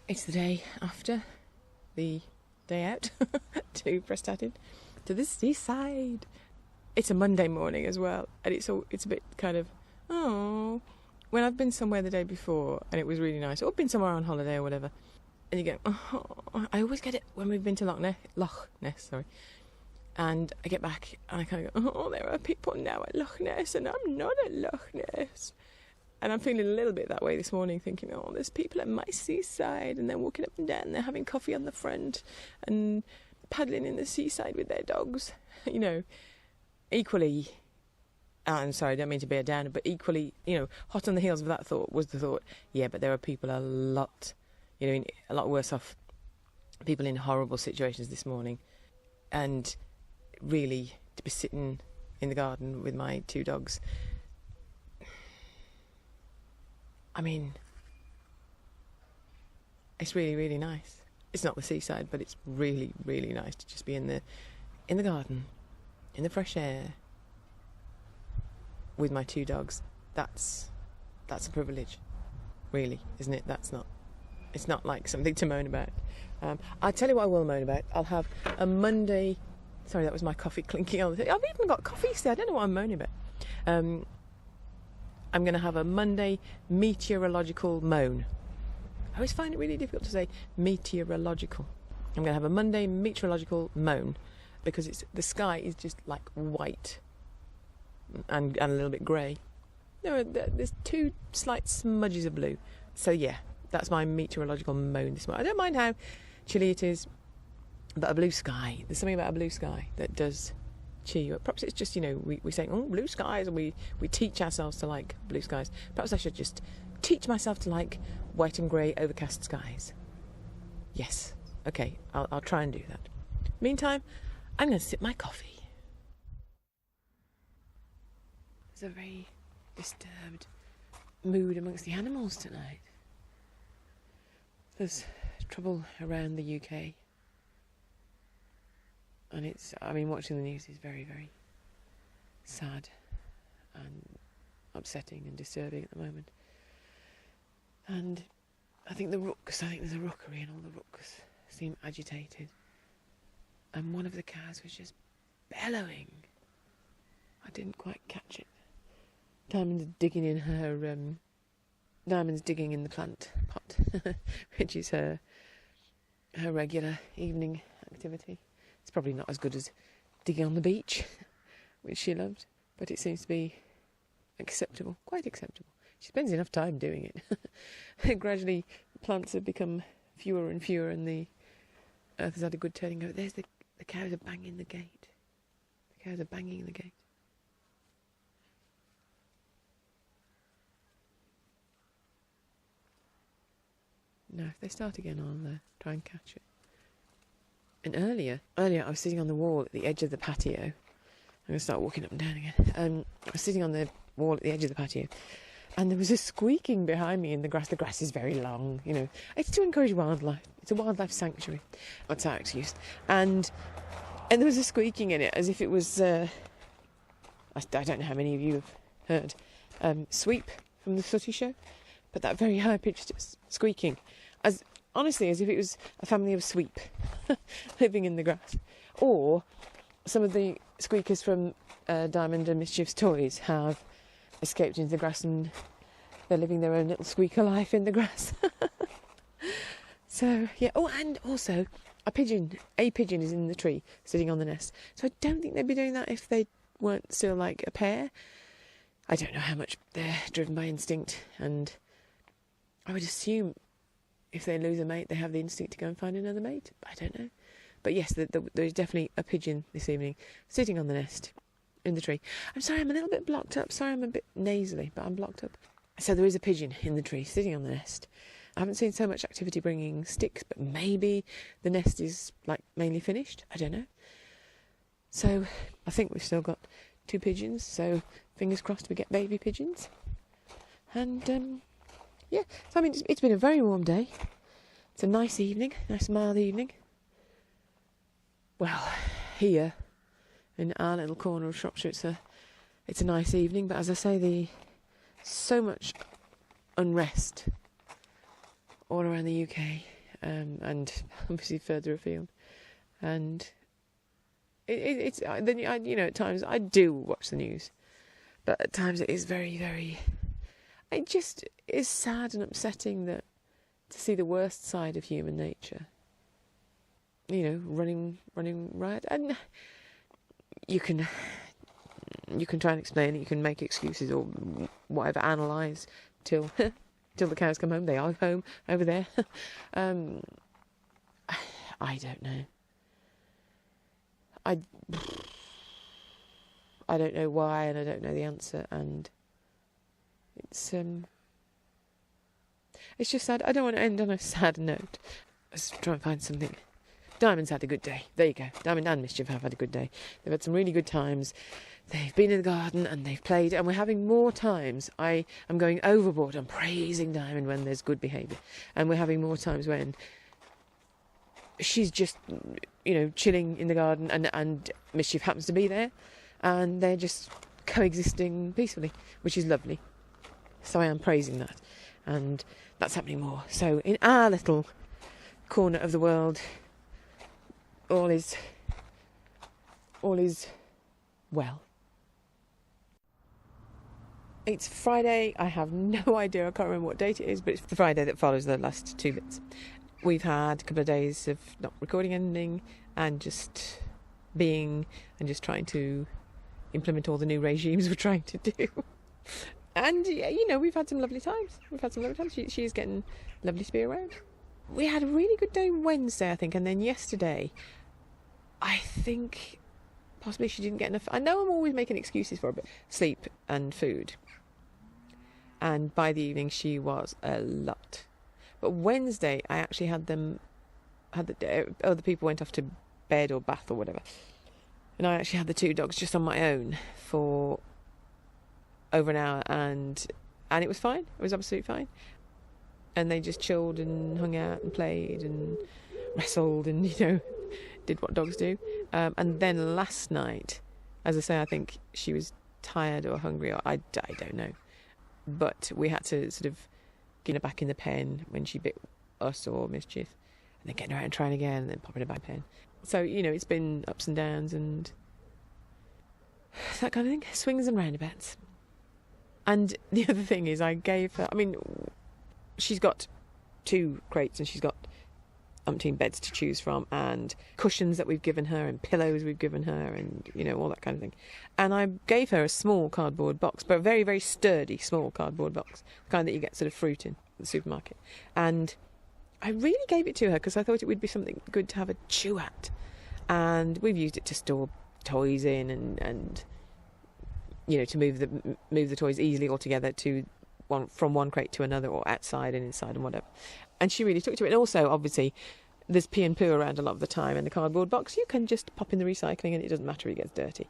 It's the day after the day out to Prestatyn, to the seaside. It's a Monday morning as well, and it's a bit kind of, oh, when I've been somewhere the day before and it was really nice, or been somewhere on holiday or whatever, and you go, oh, I always get it when we've been to Loch Ness, and I get back and I kind of go, oh, there are people now at Loch Ness and I'm not at Loch Ness. And I'm feeling a little bit that way this morning, thinking, oh, there's people at my seaside and they're walking up and down, they're having coffee on the front and paddling in the seaside with their dogs. You know, equally, I'm sorry, I don't mean to be a downer, but equally, hot on the heels of that thought was the thought, yeah, but there are people a lot worse off, people in horrible situations this morning. And really, to be sitting in the garden with my two dogs, I mean, it's really, really nice. It's not the seaside, but it's really, really nice to just be in the garden, in the fresh air, with my two dogs. That's a privilege, really, isn't it? It's not like something to moan about. I'll tell you what I will moan about. I'll have a Monday. Sorry, that was my coffee clinking on the thing. I've even got coffee still. I don't know what I'm moaning about. I'm going to have a Monday meteorological moan. I always find it really difficult to say meteorological. I'm going to have a Monday meteorological moan because the sky is just like white and a little bit grey. There's two slight smudges of blue. So yeah, that's my meteorological moan this morning. I don't mind how chilly it is, but a blue sky. There's something about a blue sky that does cheer you up. Perhaps it's just, we say, oh, blue skies, and we teach ourselves to like blue skies. Perhaps I should just teach myself to like white and grey overcast skies. Yes, okay, I'll try and do that. Meantime, I'm going to sip my coffee. There's a very disturbed mood amongst the animals tonight. There's trouble around the UK. And watching the news is very, very sad and upsetting and disturbing at the moment. And I think there's a rookery and all the rooks seem agitated. And one of the cows was just bellowing. I didn't quite catch it. Diamond's digging in the plant pot, which is her regular evening activity. It's probably not as good as digging on the beach, which she loved, but it seems to be acceptable, quite acceptable. She spends enough time doing it. Gradually, the plants have become fewer and fewer, and the earth has had a good turning over. There's the cows are banging the gate. The cows are banging the gate. Now, if they start again, I'll try and catch it. And earlier I was sitting on the wall at the edge of the patio. I'm going to start walking up and down again. I was sitting on the wall at the edge of the patio, and there was a squeaking behind me in the grass. The grass is very long, It's to encourage wildlife. It's a wildlife sanctuary. That's our excuse. And there was a squeaking in it, as if it was, I don't know how many of you have heard, Sweep from the Sooty Show, but that very high-pitched squeaking, honestly, as if it was a family of sweep living in the grass. Or some of the squeakers from Diamond and Mischief's Toys have escaped into the grass and they're living their own little squeaker life in the grass. So, yeah. Oh, and also, a pigeon is in the tree, sitting on the nest. So I don't think they'd be doing that if they weren't still like a pair. I don't know how much they're driven by instinct, and I would assume if they lose a mate, they have the instinct to go and find another mate. I don't know. But yes, there's definitely a pigeon this evening sitting on the nest in the tree. I'm sorry, I'm a little bit blocked up. Sorry, I'm a bit nasally, but I'm blocked up. So there is a pigeon in the tree sitting on the nest. I haven't seen so much activity bringing sticks, but maybe the nest is like mainly finished. I don't know. So I think we've still got 2 pigeons. So fingers crossed we get baby pigeons. And yeah, so it's been a very warm day. It's a nice evening, nice mild evening. Well, here in our little corner of Shropshire, it's a nice evening. But as I say, so much unrest all around the UK, and obviously further afield. And it's then at times I do watch the news, but at times it is very, very. It just is sad and upsetting that to see the worst side of human nature. Running riot, and you can try and explain it. You can make excuses or whatever, analyse till the cows come home. They are home over there. I don't know. I don't know why, and I don't know the answer, and it's just sad. I don't want to end on a sad note. Let's try and find something. Diamond's had a good day. There you go. Diamond and Mischief have had a good day. They've had some really good times. They've been in the garden and they've played, and we're having more times. I am going overboard. I'm praising Diamond when there's good behaviour, and we're having more times when she's just, chilling in the garden, and Mischief happens to be there, and they're just coexisting peacefully, which is lovely. So I am praising that, and that's happening more. So in our little corner of the world, all is well. It's Friday. I have no idea. I can't remember what date it is, but it's the Friday that follows the last 2 bits. We've had a couple of days of not recording anything and just being and just trying to implement all the new regimes we're trying to do. And, we've had some lovely times. She's getting lovely to be around. We had a really good day Wednesday, I think, and then yesterday, I think possibly she didn't get enough. I know I'm always making excuses for her, but sleep and food. And by the evening, she was a lot. But Wednesday, I actually other people went off to bed or bath or whatever. And I actually had the 2 dogs just on my own for over an hour, and it was fine. It was absolutely fine. And they just chilled and hung out and played and wrestled and, did what dogs do. And then last night, as I say, I think she was tired or hungry, or I don't know. But we had to sort of get her back in the pen when she bit us or Mischief, and then getting her out and trying again, and then popping her back in the pen. So, it's been ups and downs and that kind of thing, swings and roundabouts. And the other thing is I gave her, she's got 2 crates and she's got umpteen beds to choose from, and cushions that we've given her, and pillows we've given her, and all that kind of thing. And I gave her a small cardboard box, but a very, very sturdy small cardboard box, the kind that you get sort of fruit in the supermarket. And I really gave it to her because I thought it would be something good to have a chew at, and we've used it to store toys in, and to move the toys easily all together from one crate to another, or outside and inside and whatever. And she really took to it. And also, obviously, there's pee and poo around a lot of the time, and the cardboard box, you can just pop in the recycling and it doesn't matter if it gets dirty.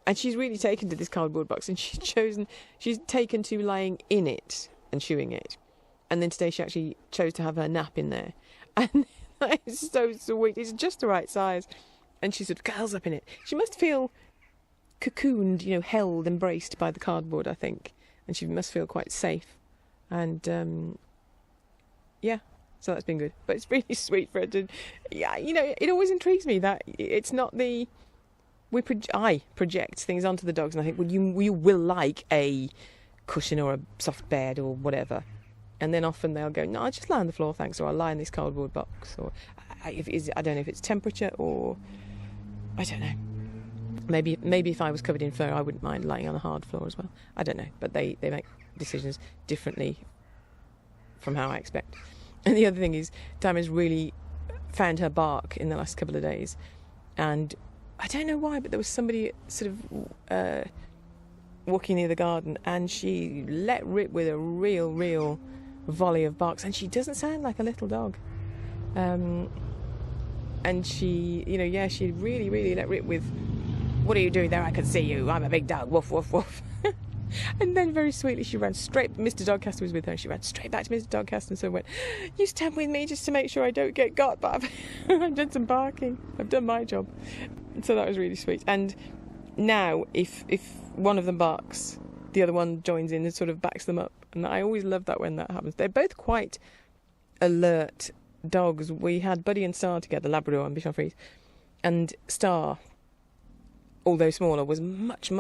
And she's really taken to this cardboard box, and she's taken to lying in it and chewing it. And then today she actually chose to have her nap in there. And that is so sweet. It's just the right size. And she sort of curls up in it. She must feel cocooned, held, embraced by the cardboard, I think. And she must feel quite safe. And, so that's been good. But it's really sweet for her to... Yeah, it always intrigues me that it's not the... I project things onto the dogs, and I think, well, you will like a cushion or a soft bed or whatever. And then often they'll go, no, I'll just lie on the floor, thanks, or I'll lie in this cardboard box. Or I don't know if it's temperature, or... I don't know. Maybe if I was covered in fur, I wouldn't mind lying on a hard floor as well. I don't know. But they make decisions differently from how I expect. And the other thing is, Diamond's really found her bark in the last couple of days. And I don't know why, but there was somebody sort of walking near the garden, and she let rip with a real volley of barks. And she doesn't sound like a little dog. And she, she really let rip with, what are you doing there? I can see you. I'm a big dog. Woof, woof, woof. And then very sweetly she ran straight, Mr. Dogcaster was with her, and she ran straight back to Mr. Dogcaster and so went, you stand with me just to make sure I don't get got, but I've done some barking. I've done my job. So that was really sweet. And now if one of them barks, the other one joins in and sort of backs them up. And I always love that when that happens. They're both quite alert dogs. We had Buddy and Star together, Labrador and Bichon Frise, and Star, although smaller, was much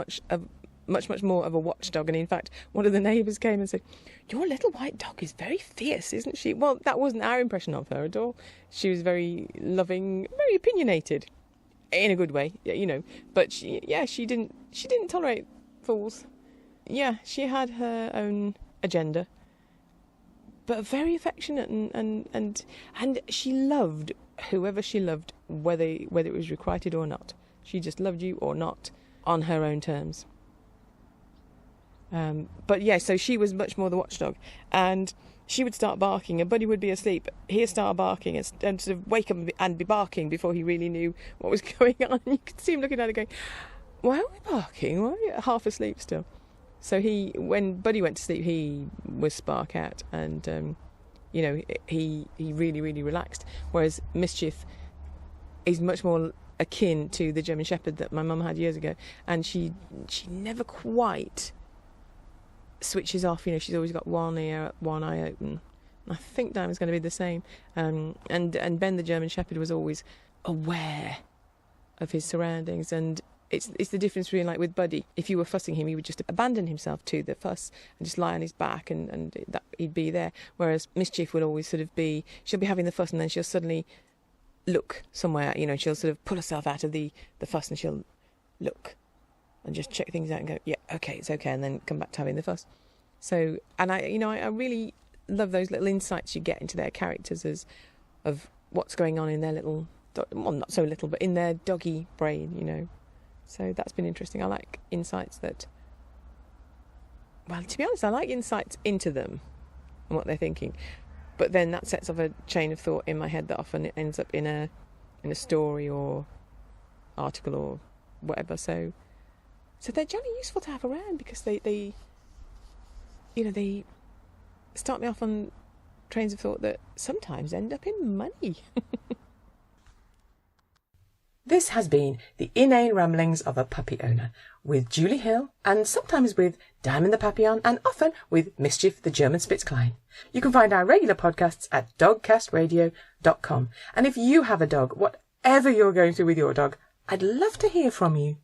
more of a watchdog. And in fact, one of the neighbours came and said, "Your little white dog is very fierce, isn't she?" Well, that wasn't our impression of her at all. She was very loving, very opinionated, in a good way, you know. But she didn't tolerate fools. Yeah, she had her own agenda, but very affectionate and she loved whoever she loved, whether it was requited or not. She just loved you or not on her own terms. But yeah, so she was much more the watchdog, and she would start barking, and Buddy would be asleep, he'd start barking and sort of wake up and be barking before he really knew what was going on. You could see him looking at her going, "Why are we barking? Why are we half asleep still?" So when Buddy went to sleep, he was spark out, and you know, he really, really relaxed. Whereas Mischief is much more akin to the German Shepherd that my mum had years ago, and she never quite switches off. You know, she's always got one eye open. I think Diamond's going to be the same. And Ben the German Shepherd was always aware of his surroundings, and it's the difference really, like with Buddy. If you were fussing him, he would just abandon himself to the fuss and just lie on his back, and that he'd be there. Whereas Mischief will always sort of she'll be having the fuss, and then she'll suddenly look somewhere, you know, she'll sort of pull herself out of the fuss, and she'll look and just check things out and go, yeah, okay, it's okay, and then come back to having the fuss. So, and I really love those little insights you get into their characters of what's going on in their little, well, not so little, but in their doggy brain, you know. So that's been interesting. I like insights that, well, to be honest, I like insights into them and what they're thinking. But then that sets off a chain of thought in my head that often ends up in a story or article or whatever. So they're generally useful to have around, because they start me off on trains of thought that sometimes end up in money. This has been the inane ramblings of a puppy owner, with Julie Hill, and sometimes with Diamond the Papillon, and often with Mischief the German Spitzklein. You can find our regular podcasts at dogcastradio.com. And if you have a dog, whatever you're going through with your dog, I'd love to hear from you.